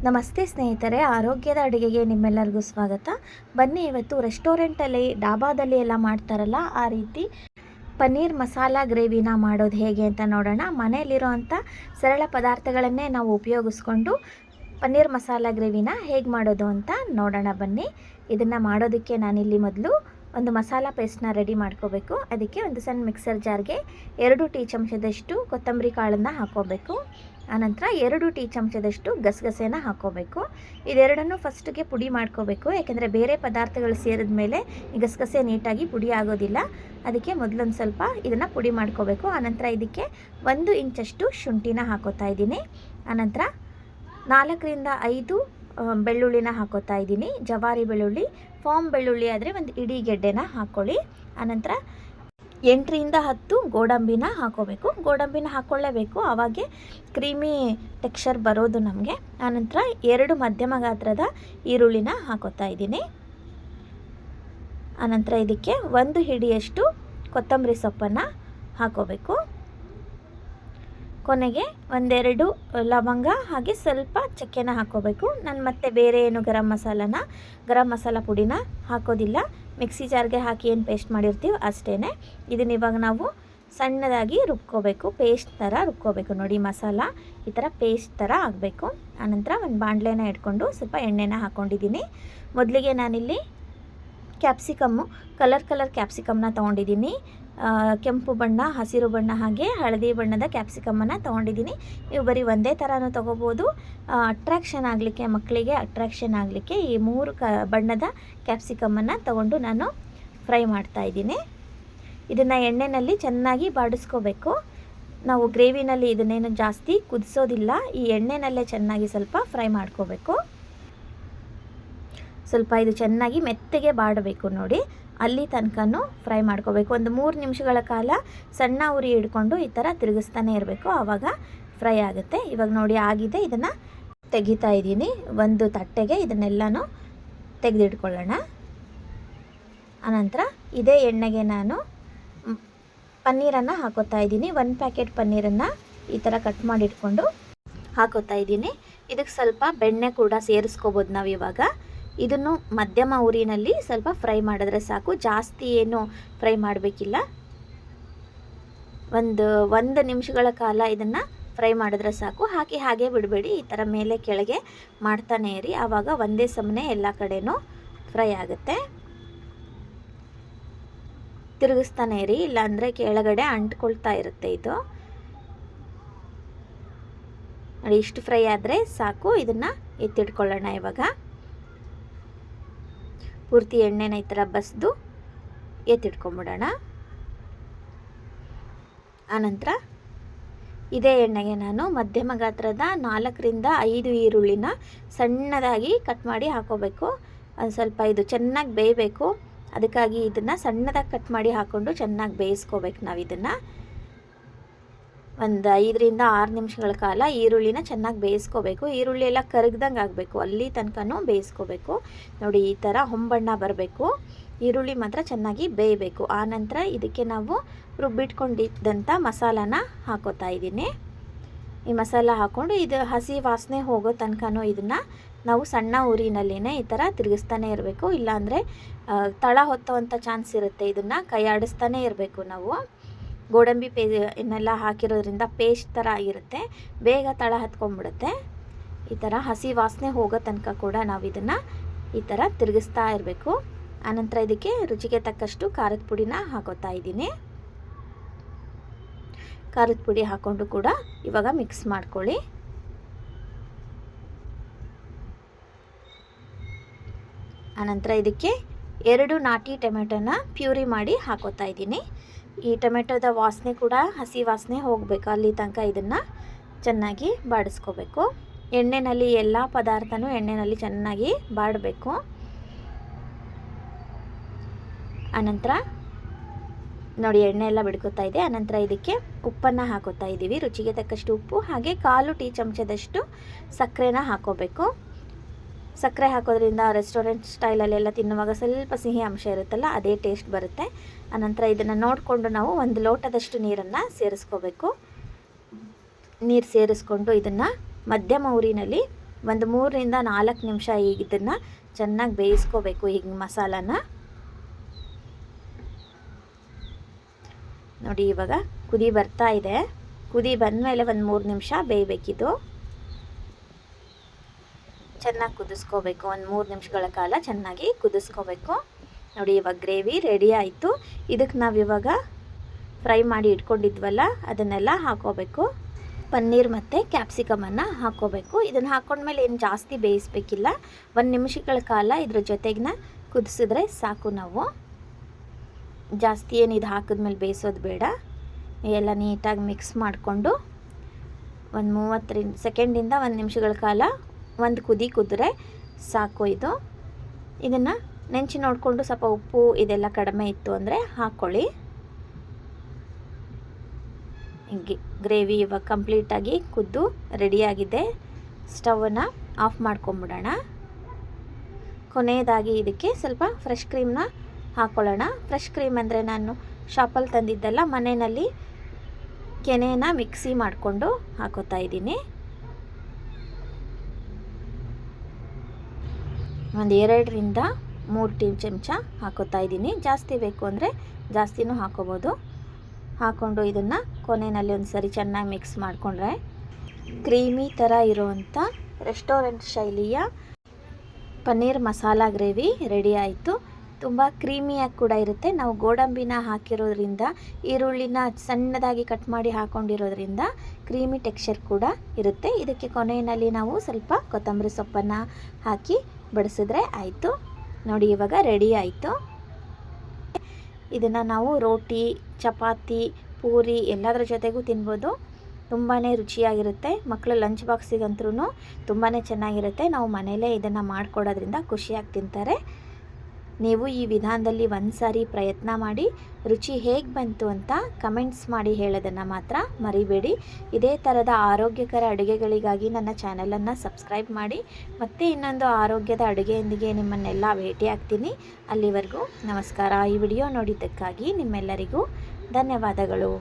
ನಮಸ್ತೆ ಸ್ನೇಹಿತರೆ, ಆರೋಗ್ಯದ ಅಡುಗೆಗೆ ನಿಮ್ಮೆಲ್ಲರಿಗೂ ಸ್ವಾಗತ. ಬನ್ನಿ, ಇವತ್ತು ರೆಸ್ಟೋರೆಂಟಲ್ಲಿ ಡಾಬಾದಲ್ಲಿ ಎಲ್ಲ ಮಾಡ್ತಾರಲ್ಲ ಆ ರೀತಿ ಪನ್ನೀರ್ ಮಸಾಲ ಗ್ರೇವಿನ ಮಾಡೋದು ಹೇಗೆ ಅಂತ ನೋಡೋಣ. ಮನೆಯಲ್ಲಿರೋವಂಥ ಸರಳ ಪದಾರ್ಥಗಳನ್ನೇ ನಾವು ಉಪಯೋಗಿಸ್ಕೊಂಡು ಪನ್ನೀರ್ ಮಸಾಲ ಗ್ರೇವಿನ ಹೇಗೆ ಮಾಡೋದು ಅಂತ ನೋಡೋಣ ಬನ್ನಿ. ಇದನ್ನು ಮಾಡೋದಕ್ಕೆ ನಾನಿಲ್ಲಿ ಮೊದಲು ಒಂದು ಮಸಾಲ ಪೇಸ್ಟ್ನ ರೆಡಿ ಮಾಡ್ಕೋಬೇಕು. ಅದಕ್ಕೆ ಒಂದು ಸಣ್ಣ ಮಿಕ್ಸರ್ ಜಾರ್ಗೆ 2 ಟೀ ಚಮಚದಷ್ಟು ಕೊತ್ತಂಬರಿ ಕಾಳನ್ನು ಹಾಕ್ಕೋಬೇಕು. ಆನಂತರ 2 ಟೀ ಚಮಚದಷ್ಟು ಗಸಗಸೆನ ಹಾಕ್ಕೋಬೇಕು. ಇದೆರಡನ್ನು ಫಸ್ಟಿಗೆ ಪುಡಿ ಮಾಡ್ಕೋಬೇಕು, ಯಾಕೆಂದರೆ ಬೇರೆ ಪದಾರ್ಥಗಳು ಸೇರಿದ ಮೇಲೆ ಈ ಗಸಗಸೆ ನೀಟಾಗಿ ಪುಡಿ ಆಗೋದಿಲ್ಲ. ಅದಕ್ಕೆ ಮೊದಲೊಂದು ಸ್ವಲ್ಪ ಇದನ್ನು ಪುಡಿ ಮಾಡ್ಕೋಬೇಕು. ಆನಂತರ ಇದಕ್ಕೆ 1 ಇಂಚಷ್ಟು ಶುಂಠಿನ ಹಾಕೋತಾ ಇದ್ದೀನಿ. ಆನಂತರ 4 ರಿಂದ 5 ಬೆಳ್ಳುಳ್ಳಿನ ಹಾಕೋತಾ ಇದ್ದೀನಿ. ಜವಾರಿ ಬೆಳ್ಳುಳ್ಳಿ, ಫಾರ್ಮ್ ಬೆಳ್ಳುಳ್ಳಿ ಆದರೆ ಒಂದು ಇಡೀ ಗೆಡ್ಡೆನ ಹಾಕ್ಕೊಳ್ಳಿ. ಆನಂತರ 8 ರಿಂದ 10 ಗೋಡಂಬಿನ ಹಾಕೋಬೇಕು. ಗೋಡಂಬಿನ ಹಾಕ್ಕೊಳ್ಳೇಬೇಕು, ಆವಾಗೆ ಕ್ರೀಮಿ ಟೆಕ್ಸ್ಚರ್ ಬರೋದು ನಮಗೆ. ಆನಂತರ 2 ಮಧ್ಯಮ ಗಾತ್ರದ ಈರುಳ್ಳಿನ ಹಾಕೋತಾ ಇದ್ದೀನಿ. ಆನಂತರ ಇದಕ್ಕೆ 1 ಹಿಡಿಯಷ್ಟು ಕೊತ್ತಂಬರಿ ಸೊಪ್ಪನ್ನು ಹಾಕೋಬೇಕು. ಕೊನೆಗೆ 1-2 ಲವಂಗ ಹಾಗೆ ಸ್ವಲ್ಪ ಚಕ್ಕೆನ ಹಾಕೋಬೇಕು. ನಾನು ಮತ್ತೆ ಬೇರೆ ಏನು ಗರಂ ಮಸಾಲ ಪುಡಿನ ಹಾಕೋದಿಲ್ಲ. ಮಿಕ್ಸಿ ಜಾರ್ಗೆ ಹಾಕಿ ಏನು ಪೇಸ್ಟ್ ಮಾಡಿರ್ತೀವಿ ಅಷ್ಟೇ. ಇದನ್ನ ಇವಾಗ ನಾವು ಸಣ್ಣದಾಗಿ ರುಬ್ಕೋಬೇಕು, ಪೇಸ್ಟ್ ಥರ ರುಬ್ಕೋಬೇಕು. ನೋಡಿ, ಮಸಾಲ ಈ ಥರ ಪೇಸ್ಟ್ ಥರ ಆಗಬೇಕು. ಆನಂತರ ಒಂದು ಬಾಣಲೆನ ಇಟ್ಕೊಂಡು ಸ್ವಲ್ಪ ಎಣ್ಣೆನ ಹಾಕ್ಕೊಂಡಿದ್ದೀನಿ. ಮೊದಲಿಗೆ ನಾನಿಲ್ಲಿ ಕಲರ್ ಕ್ಯಾಪ್ಸಿಕಮ್ನ ತೊಗೊಂಡಿದ್ದೀನಿ. ಕೆಂಪು ಬಣ್ಣ, ಹಸಿರು ಬಣ್ಣ ಹಾಗೆ ಹಳದಿ ಬಣ್ಣದ ಕ್ಯಾಪ್ಸಿಕಮ್ಮನ್ನು ತೊಗೊಂಡಿದ್ದೀನಿ. ನೀವು ಬರೀ ಒಂದೇ ಥರನೂ ತೊಗೋಬೋದು. ಅಟ್ರಾಕ್ಷನ್ ಆಗಲಿಕ್ಕೆ, ಮಕ್ಕಳಿಗೆ ಅಟ್ರಾಕ್ಷನ್ ಆಗಲಿಕ್ಕೆ ಈ 3 ಬಣ್ಣದ ಕ್ಯಾಪ್ಸಿಕಮ್ಮನ್ನು ತೊಗೊಂಡು ನಾನು ಫ್ರೈ ಮಾಡ್ತಾಯಿದ್ದೀನಿ. ಇದನ್ನು ಎಣ್ಣೆಯಲ್ಲಿ ಚೆನ್ನಾಗಿ ಬಾಡಿಸ್ಕೋಬೇಕು. ನಾವು ಗ್ರೇವಿನಲ್ಲಿ ಇದನ್ನೇನು ಜಾಸ್ತಿ ಕುದಿಸೋದಿಲ್ಲ, ಈ ಎಣ್ಣೆನಲ್ಲೇ ಚೆನ್ನಾಗಿ ಸ್ವಲ್ಪ ಫ್ರೈ ಮಾಡ್ಕೋಬೇಕು. ಸ್ವಲ್ಪ ಇದು ಚೆನ್ನಾಗಿ ಮೆತ್ತಗೆ ಬಾಡಬೇಕು. ನೋಡಿ, ಅಲ್ಲಿ ತನಕನೂ ಫ್ರೈ ಮಾಡ್ಕೋಬೇಕು. ಒಂದು 3 ನಿಮಿಷಗಳ ಕಾಲ ಸಣ್ಣ ಉರಿ ಹಿಡ್ಕೊಂಡು ಈ ಥರ ತಿರುಗಿಸ್ತಾನೆ ಇರಬೇಕು, ಆವಾಗ ಫ್ರೈ ಆಗುತ್ತೆ. ಇವಾಗ ನೋಡಿ ಆಗಿದೆ. ಇದನ್ನು ತೆಗಿತಾ ಇದ್ದೀನಿ ಒಂದು ತಟ್ಟೆಗೆ. ಇದನ್ನೆಲ್ಲನೂ ತೆಗೆದಿಟ್ಕೊಳ್ಳೋಣ. ಆನಂತರ ಇದೇ ಎಣ್ಣೆಗೆ ನಾನು ಪನ್ನೀರನ್ನು ಹಾಕೋತಾ ಇದ್ದೀನಿ. 1 ಪ್ಯಾಕೆಟ್ ಪನ್ನೀರನ್ನು ಈ ಥರ ಕಟ್ ಮಾಡಿಟ್ಕೊಂಡು ಹಾಕೋತಾ ಇದ್ದೀನಿ. ಇದಕ್ಕೆ ಸ್ವಲ್ಪ ಬೆಣ್ಣೆ ಕೂಡ ಸೇರಿಸ್ಕೋಬೋದು ನಾವು ಇವಾಗ. ಇದನ್ನು ಮಧ್ಯಮ ಉರಿನಲ್ಲಿ ಸ್ವಲ್ಪ ಫ್ರೈ ಮಾಡಿದ್ರೆ ಸಾಕು, ಜಾಸ್ತಿ ಏನು ಫ್ರೈ ಮಾಡಬೇಕಿಲ್ಲ. ಒಂದು ನಿಮಿಷಗಳ ಕಾಲ ಇದನ್ನು ಫ್ರೈ ಮಾಡಿದ್ರೆ ಸಾಕು. ಹಾಗೆ ಬಿಡಬೇಡಿ, ಈ ಥರ ಮೇಲೆ ಕೆಳಗೆ ಮಾಡ್ತಾನೆ ಇರಿ, ಆವಾಗ ಒಂದೇ ಸಮನೆ ಎಲ್ಲ ಕಡೆನೂ ಫ್ರೈ ಆಗುತ್ತೆ. ತಿರುಗಿಸ್ತಾನೆ ಇರಿ, ಇಲ್ಲಾಂದರೆ ಕೆಳಗಡೆ ಅಂಟ್ಕೊಳ್ತಾ ಇರುತ್ತೆ ಇದು. ನೋಡಿ, ಇಷ್ಟು ಫ್ರೈ ಆದರೆ ಸಾಕು. ಇದನ್ನು ಎತ್ತಿಟ್ಕೊಳ್ಳೋಣ. ಇವಾಗ ಪೂರ್ತಿ ಎಣ್ಣೆನ ಈ ಥರ ಬಸ್ದು ಎತ್ತಿಟ್ಕೊಂಬಿಡೋಣ. ಆನಂತರ ಇದೇ ಎಣ್ಣೆಗೆ ನಾನು ಮಧ್ಯಮ ಗಾತ್ರದ 4 ರಿಂದ 5 ಈರುಳ್ಳಿನ ಸಣ್ಣದಾಗಿ ಕಟ್ ಮಾಡಿ ಹಾಕೋಬೇಕು. ಸ್ವಲ್ಪ ಇದು ಚೆನ್ನಾಗಿ ಬೇಯಬೇಕು, ಅದಕ್ಕಾಗಿ ಇದನ್ನು ಸಣ್ಣದಾಗಿ ಕಟ್ ಮಾಡಿ ಹಾಕ್ಕೊಂಡು ಚೆನ್ನಾಗಿ ಬೇಯಿಸ್ಕೋಬೇಕು. ನಾವು ಇದನ್ನು ಒಂದು 5 ರಿಂದ 6 ನಿಮಿಷಗಳ ಕಾಲ ಈರುಳ್ಳಿನ ಚೆನ್ನಾಗಿ ಬೇಯಿಸ್ಕೋಬೇಕು. ಈರುಳ್ಳಿ ಎಲ್ಲ ಕರಗ್ದಂಗೆ ಆಗಬೇಕು, ಅಲ್ಲಿ ತನಕನೂ ಬೇಯಿಸ್ಕೋಬೇಕು. ನೋಡಿ, ಈ ಥರ ಹೊಂಬಣ್ಣ ಬರಬೇಕು. ಈರುಳ್ಳಿ ಮಾತ್ರ ಚೆನ್ನಾಗಿ ಬೇಯಬೇಕು. ಆನಂತರ ಇದಕ್ಕೆ ನಾವು ರುಬ್ಬಿಟ್ಕೊಂಡಿದ್ದಂಥ ಮಸಾಲಾನ ಹಾಕೋತಾ ಇದ್ದೀನಿ. ಈ ಮಸಾಲ ಹಾಕ್ಕೊಂಡು ಇದು ಹಸಿ ವಾಸನೆ ಹೋಗೋ ತನಕನೂ ಇದನ್ನು ನಾವು ಸಣ್ಣ ಊರಿನಲ್ಲಿನೇ ಈ ಥರ ತಿರುಗಿಸ್ತಾನೆ ಇರಬೇಕು. ಇಲ್ಲಾಂದರೆ ತಳ ಹೊತ್ತುವಂಥ ಚಾನ್ಸ್ ಇರುತ್ತೆ. ಇದನ್ನು ಕೈ ಆಡಿಸ್ತಾನೆ ಇರಬೇಕು ನಾವು. ಗೋಡಂಬಿ ಇನ್ನೆಲ್ಲ ಹಾಕಿರೋದ್ರಿಂದ ಪೇಸ್ಟ್ ಥರ ಆಗಿರುತ್ತೆ, ಬೇಗ ತಳ ಹತ್ಕೊಂಡ್ಬಿಡುತ್ತೆ. ಈ ಥರ ಹಸಿ ವಾಸನೆ ಹೋಗೋ ತನಕ ಕೂಡ ನಾವು ಇದನ್ನು ಈ ಥರ ತಿರುಗಿಸ್ತಾ ಇರಬೇಕು. ಆನಂತರ ಇದಕ್ಕೆ ರುಚಿಗೆ ತಕ್ಕಷ್ಟು ಖಾರದ ಪುಡಿನ ಹಾಕೋತಾ ಇದ್ದೀನಿ. ಖಾರದ ಪುಡಿ ಹಾಕ್ಕೊಂಡು ಕೂಡ ಇವಾಗ ಮಿಕ್ಸ್ ಮಾಡ್ಕೊಳ್ಳಿ. ಆನಂತರ ಇದಕ್ಕೆ 2 ನಾಟಿ ಟೊಮೆಟೊನ ಪ್ಯೂರಿ ಮಾಡಿ ಹಾಕೋತಾ ಇದ್ದೀನಿ. ಈ ಟೊಮೆಟೊದ ವಾಸನೆ ಕೂಡ, ಹಸಿ ವಾಸನೆ ಹೋಗಬೇಕು, ಅಲ್ಲಿ ತನಕ ಇದನ್ನು ಚೆನ್ನಾಗಿ ಬಾಡಿಸ್ಕೋಬೇಕು. ಎಣ್ಣೆಯಲ್ಲಿ ಎಲ್ಲ ಪದಾರ್ಥನೂ ಎಣ್ಣೆಯಲ್ಲಿ ಚೆನ್ನಾಗಿ ಬಾಡಬೇಕು. ಆನಂತರ ನೋಡಿ, ಎಣ್ಣೆ ಎಲ್ಲ ಬಿಡ್ಕೋತಾ ಇದೆ. ಆನಂತರ ಇದಕ್ಕೆ ಉಪ್ಪನ್ನು ಹಾಕೋತಾ ಇದ್ದೀವಿ, ರುಚಿಗೆ ತಕ್ಕಷ್ಟು ಉಪ್ಪು, ಹಾಗೆ 1/4 ಟೀ ಚಮಚದಷ್ಟು ಸಕ್ಕರೆನ ಹಾಕೋಬೇಕು. ಸಕ್ಕರೆ ಹಾಕೋದ್ರಿಂದ ರೆಸ್ಟೋರೆಂಟ್ ಸ್ಟೈಲಲ್ಲೆಲ್ಲ ತಿನ್ನುವಾಗ ಸ್ವಲ್ಪ ಸಿಹಿ ಅಂಶ ಇರುತ್ತಲ್ಲ, ಅದೇ ಟೇಸ್ಟ್ ಬರುತ್ತೆ. ಆನಂತರ ಇದನ್ನು ನೋಡಿಕೊಂಡು ನಾವು 1 ಲೋಟದಷ್ಟು ನೀರನ್ನು ಸೇರಿಸ್ಕೋಬೇಕು. ನೀರು ಸೇರಿಸ್ಕೊಂಡು ಇದನ್ನು ಮಧ್ಯಮ ಉರಿನಲ್ಲಿ ಒಂದು 3ರಿಂದ 4 ನಿಮಿಷ ಈಗ ಇದನ್ನು ಚೆನ್ನಾಗಿ ಬೇಯಿಸ್ಕೋಬೇಕು. ಈಗ ಮಸಾಲಾನ ನೋಡಿ, ಇವಾಗ ಕುದಿ ಬರ್ತಾ ಇದೆ. ಕುದಿ ಬಂದಮೇಲೆ ಒಂದು 3 ನಿಮಿಷ ಬೇಯಬೇಕಿದು. ಚೆನ್ನಾಗಿ ಕುದಿಸ್ಕೋಬೇಕು. ಒಂದು 3 ನಿಮಿಷಗಳ ಕಾಲ ಚೆನ್ನಾಗಿ ಕುದಿಸ್ಕೋಬೇಕು. ನೋಡಿ, ಇವಾಗ ಗ್ರೇವಿ ರೆಡಿ ಆಯಿತು. ಇದಕ್ಕೆ ನಾವು ಇವಾಗ ಫ್ರೈ ಮಾಡಿ ಇಟ್ಕೊಂಡಿದ್ವಲ್ಲ ಅದನ್ನೆಲ್ಲ ಹಾಕೋಬೇಕು. ಪನ್ನೀರ್ ಮತ್ತು ಕ್ಯಾಪ್ಸಿಕಮನ್ನು ಹಾಕ್ಕೋಬೇಕು. ಇದನ್ನು ಹಾಕ್ಕೊಂಡ್ಮೇಲೆ ಏನು ಜಾಸ್ತಿ ಬೇಯಿಸ್ಬೇಕಿಲ್ಲ. 1 ನಿಮಿಷಗಳ ಕಾಲ ಇದ್ರ ಜೊತೆಗಿನ ಕುದಿಸಿದ್ರೆ ಸಾಕು. ನಾವು ಜಾಸ್ತಿ ಏನು ಇದು ಹಾಕಿದ್ಮೇಲೆ ಬೇಯಿಸೋದು ಬೇಡ. ಎಲ್ಲ ನೀಟಾಗಿ ಮಿಕ್ಸ್ ಮಾಡಿಕೊಂಡು ಒಂದು 30 ಸೆಕೆಂಡಿಂದ 1 ನಿಮಿಷಗಳ ಕಾಲ ಒಂದು ಕುದಿ ಕುದ್ರೆ ಸಾಕು. ಇದನ್ನು ನೆಂಚಿ ನೋಡಿಕೊಂಡು ಸ್ವಲ್ಪ ಉಪ್ಪು ಇದೆಲ್ಲ ಕಡಿಮೆ ಇತ್ತು ಅಂದರೆ ಹಾಕ್ಕೊಳ್ಳಿ. ಗ್ರೇವಿ ಇವಾಗ ಕಂಪ್ಲೀಟಾಗಿ ಕುದ್ದು ರೆಡಿಯಾಗಿದೆ. ಸ್ಟವನ್ನು ಆಫ್ ಮಾಡ್ಕೊಂಬಿಡೋಣ. ಕೊನೆಯದಾಗಿ ಇದಕ್ಕೆ ಸ್ವಲ್ಪ ಫ್ರೆಶ್ ಕ್ರೀಮ್ನ ಹಾಕ್ಕೊಳ್ಳೋಣ. ಫ್ರೆಶ್ ಕ್ರೀಮ್ ಅಂದರೆ ನಾನು ಶಾಪಲ್ಲಿ ತಂದಿದ್ದೆಲ್ಲ, ಮನೆಯಲ್ಲಿ ಕೆನೆನ ಮಿಕ್ಸಿ ಮಾಡಿಕೊಂಡು ಹಾಕೋತಾ ಇದ್ದೀನಿ. ಒಂದು 2ರಿಂದ 3 ಚಮಚ ಹಾಕೋತಾ ಇದ್ದೀನಿ. ಜಾಸ್ತಿ ಬೇಕು ಅಂದರೆ ಜಾಸ್ತಿನೂ ಹಾಕೋಬೋದು. ಹಾಕ್ಕೊಂಡು ಇದನ್ನು ಕೊನೆಯಲ್ಲಿ ಒಂದು ಸರಿ ಚೆನ್ನಾಗಿ ಮಿಕ್ಸ್ ಮಾಡಿಕೊಂಡ್ರೆ ಕ್ರೀಮಿ ಥರ ಇರುವಂಥ ರೆಸ್ಟೋರೆಂಟ್ ಶೈಲಿಯ ಪನ್ನೀರ್ ಮಸಾಲ ಗ್ರೇವಿ ರೆಡಿ ಆಯಿತು. ತುಂಬ ಕ್ರೀಮಿಯಾಗಿ ಕೂಡ ಇರುತ್ತೆ. ನಾವು ಗೋಡಂಬಿನ ಹಾಕಿರೋದ್ರಿಂದ, ಈರುಳ್ಳಿನ ಸಣ್ಣದಾಗಿ ಕಟ್ ಮಾಡಿ ಹಾಕ್ಕೊಂಡಿರೋದ್ರಿಂದ ಕ್ರೀಮಿ ಟೆಕ್ಸ್ಚರ್ ಕೂಡ ಇರುತ್ತೆ. ಇದಕ್ಕೆ ಕೊನೆಯಲ್ಲಿ ನಾವು ಸ್ವಲ್ಪ ಕೊತ್ತಂಬರಿ ಸೊಪ್ಪನ್ನು ಹಾಕಿ ಬಡಿಸಿದ್ರೆ ಆಯಿತು. ನೋಡಿ, ಇವಾಗ ರೆಡಿ ಆಯಿತು. ಇದನ್ನು ನಾವು ರೋಟಿ, ಚಪಾತಿ, ಪೂರಿ ಎಲ್ಲದರ ಜೊತೆಗೂ ತಿನ್ಬೋದು. ತುಂಬಾ ರುಚಿಯಾಗಿರುತ್ತೆ. ಮಕ್ಕಳು ಲಂಚ್ ಬಾಕ್ಸಿಗಂತೂ ತುಂಬಾ ಚೆನ್ನಾಗಿರುತ್ತೆ. ನಾವು ಮನೆಯಲ್ಲೇ ಇದನ್ನು ಮಾಡಿಕೊಡೋದ್ರಿಂದ ಖುಷಿಯಾಗಿ ತಿಂತಾರೆ. ನೀವು ಈ ವಿಧಾನದಲ್ಲಿ ಒಂದು ಸಾರಿ ಪ್ರಯತ್ನ ಮಾಡಿ ರುಚಿ ಹೇಗೆ ಬಂತು ಅಂತ ಕಮೆಂಟ್ಸ್ ಮಾಡಿ ಹೇಳೋದನ್ನು ಮಾತ್ರ ಮರಿಬೇಡಿ. ಇದೇ ಥರದ ಆರೋಗ್ಯಕರ ಅಡುಗೆಗಳಿಗಾಗಿ ನನ್ನ ಚಾನಲನ್ನು ಸಬ್ಸ್ಕ್ರೈಬ್ ಮಾಡಿ. ಮತ್ತೆ ಇನ್ನೊಂದು ಆರೋಗ್ಯದ ಅಡುಗೆಯೊಂದಿಗೆ ನಿಮ್ಮನ್ನೆಲ್ಲ ಭೇಟಿಯಾಗ್ತೀನಿ. ಅಲ್ಲಿವರೆಗೂ ನಮಸ್ಕಾರ. ಈ ವಿಡಿಯೋ ನೋಡಿದ್ದಕ್ಕಾಗಿ ನಿಮ್ಮೆಲ್ಲರಿಗೂ ಧನ್ಯವಾದಗಳು.